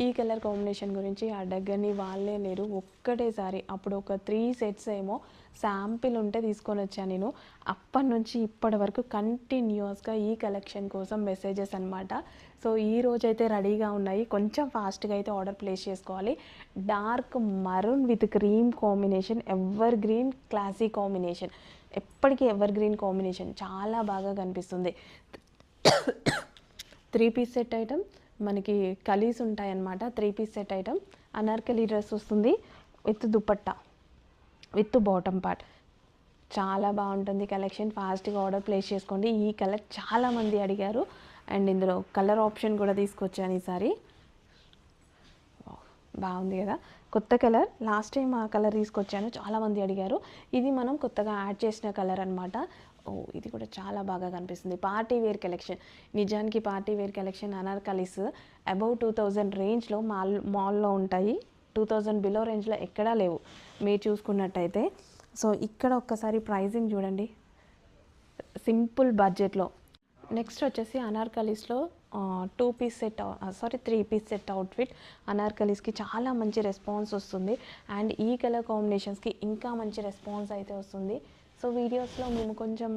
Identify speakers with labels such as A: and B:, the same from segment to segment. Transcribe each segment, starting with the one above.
A: ఈ colour combination గురించి అడగని వాళ్ళే లేరు. ఒక్కటేసారి అప్పుడు ఒక 3 సెట్స్ ఏమో శాంపిల్ ఉంటే తీసుకొని వచ్చాను నేను. అప్పటి నుంచి ఇప్పటి వరకు కంటిన్యూస్గా ఈ కలెక్షన్ కోసం మెసేజెస్ అనమాట. సో ఈ రోజైతే రెడీగా ఉన్నాయి. కొంచెం ఫాస్ట్గా అయితే ఆర్డర్ ప్లేస్ చేసుకోవాలి. Dark maroon with cream combination, ever green classy combination, ఎప్పటికీ ఎవర్ గ్రీన్ కాంబినేషన్ చాలా బాగా కనిపిస్తుంది. 3 పీస్ సెట్ ఐటమ్ మనకి కలీస్ ఉంటాయన్నమాట. 3 piece set item anarkali dress వస్తుంది with dupatta with bottom part. చాలా బాగుంటుంది కలెక్షన్. ఫాస్ట్గా ఆర్డర్ ప్లేస్ చేసుకోండి. ఈ కలర్ చాలామంది అడిగారు అండ్ ఇందులో కలర్ ఆప్షన్ కూడా తీసుకొచ్చాను ఈసారి. బాగుంది కదా, కొత్త కలర్. లాస్ట్ టైం ఆ కలర్ తీసుకొచ్చాను, చాలామంది అడిగారు. ఇది మనం కొత్తగా యాడ్ చేసిన కలర్ అనమాట. ఇది కూడా చాలా బాగా కనిపిస్తుంది. పార్టీ వేర్ కలెక్షన్, నిజానికి party wear collection anarkalis above 2000 రేంజ్లో మాల్లో ఉంటాయి. 2000 బిలో రేంజ్లో ఎక్కడా లేవు మీరు చూసుకున్నట్టయితే. సో ఇక్కడ ఒక్కసారి ప్రైజింగ్ చూడండి, సింపుల్ బడ్జెట్లో. నెక్స్ట్ వచ్చేసి అనార్కలీస్లో 3 పీస్ సెట్ అవుట్ఫిట్. అనార్కలీస్కి చాలా మంచి రెస్పాన్స్ వస్తుంది అండ్ ఈ కలర్ కాంబినేషన్స్కి ఇంకా మంచి రెస్పాన్స్ అయితే వస్తుంది. సో వీడియోస్లో మేము కొంచెం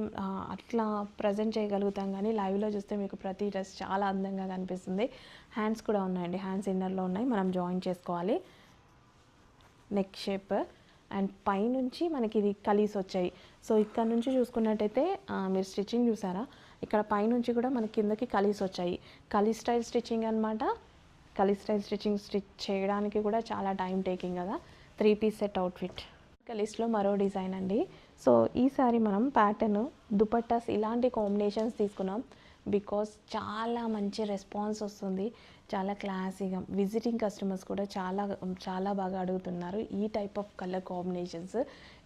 A: అట్లా ప్రజెంట్ చేయగలుగుతాం, కానీ లైవ్లో చూస్తే మీకు ప్రతి డ్రెస్ చాలా అందంగా కనిపిస్తుంది. హ్యాండ్స్ కూడా ఉన్నాయండి, హ్యాండ్స్ ఇన్నర్లో ఉన్నాయి, మనం జాయిన్ చేసుకోవాలి. నెక్ షేప్ అండ్ పైనుంచి మనకి ఇది కలీస్ వచ్చాయి. సో ఇక్కడ నుంచి చూసుకున్నట్టయితే మీరు స్టిచ్చింగ్ చూసారా, ఇక్కడ పైనుంచి కూడా మనకి కిందకి కలీస్ వచ్చాయి. కలీ స్టైల్ స్టిచ్చింగ్ అనమాట. కలీ స్టైల్ స్టిచ్ చేయడానికి కూడా చాలా టైం టేకింగ్ కదా. 3 పీస్ సెట్ అవుట్ఫిట్. కలీస్లో మరో డిజైన్ అండి. సో ఈసారి మనం ప్యాటర్న్ దుపట్టాస్ ఇలాంటి కాంబినేషన్స్ తీసుకున్నాం బికాస్ చాలా మంచి రెస్పాన్స్ వస్తుంది, చాలా క్లాసీగా. విజిటింగ్ కస్టమర్స్ కూడా చాలా బాగా అడుగుతున్నారు ఈ టైప్ ఆఫ్ కలర్ కాంబినేషన్స్.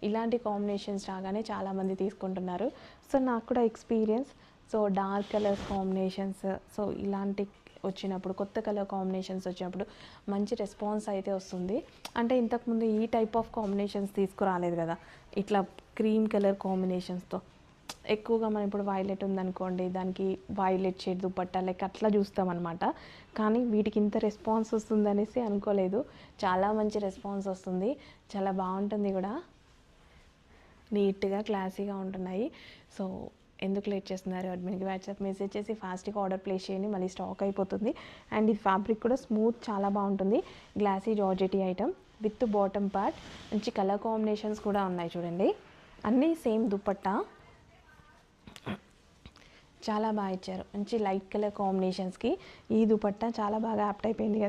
A: ఇలాంటి కాంబినేషన్స్ రాగానే చాలామంది తీసుకుంటున్నారు. సో నాకు కూడా experience. So dark colours combinations, so ఇలాంటి వచ్చినప్పుడు, కొత్త కలర్ కాంబినేషన్స్ వచ్చినప్పుడు మంచి రెస్పాన్స్ అయితే వస్తుంది. అంటే ఇంతకుముందు ఈ టైప్ ఆఫ్ కాంబినేషన్స్ తీసుకురాలేదు కదా, ఇట్లా క్రీమ్ కలర్ కాంబినేషన్స్తో. ఎక్కువగా మనం ఇప్పుడు వైలెట్ ఉందనుకోండి, దానికి వైలెట్ షేడ్ దుపట్టా లైక్ అట్లా చూస్తామన్నమాట. కానీ వీటికి ఇంత రెస్పాన్స్ వస్తుందనేసి అనుకోలేదు. చాలా మంచి రెస్పాన్స్ వస్తుంది, చాలా బాగుంటుంది కూడా, నీట్గా క్లాసీగా ఉంటున్నాయి. సో ఎందుకు లేట్ చేస్తున్నారు, అడ్మిన్కి వాట్సాప్ మెసేజ్ చేసి ఫాస్ట్గా ఆర్డర్ ప్లేస్ చేయండి, మళ్ళీ స్టాక్ అయిపోతుంది. అండ్ ఈ ఫ్యాబ్రిక్ కూడా స్మూత్, చాలా బాగుంటుంది. Glossy georgette item with bottom part. మంచి కలర్ కాంబినేషన్స్ కూడా ఉన్నాయి చూడండి, అన్నీ సేమ్ దుపట్టా. చాలా బాగా ఇచ్చారు, మంచి లైట్ కలర్ కాంబినేషన్స్కి ఈ దుపట్టా చాలా బాగా యాప్ట్ అయిపోయింది కదా.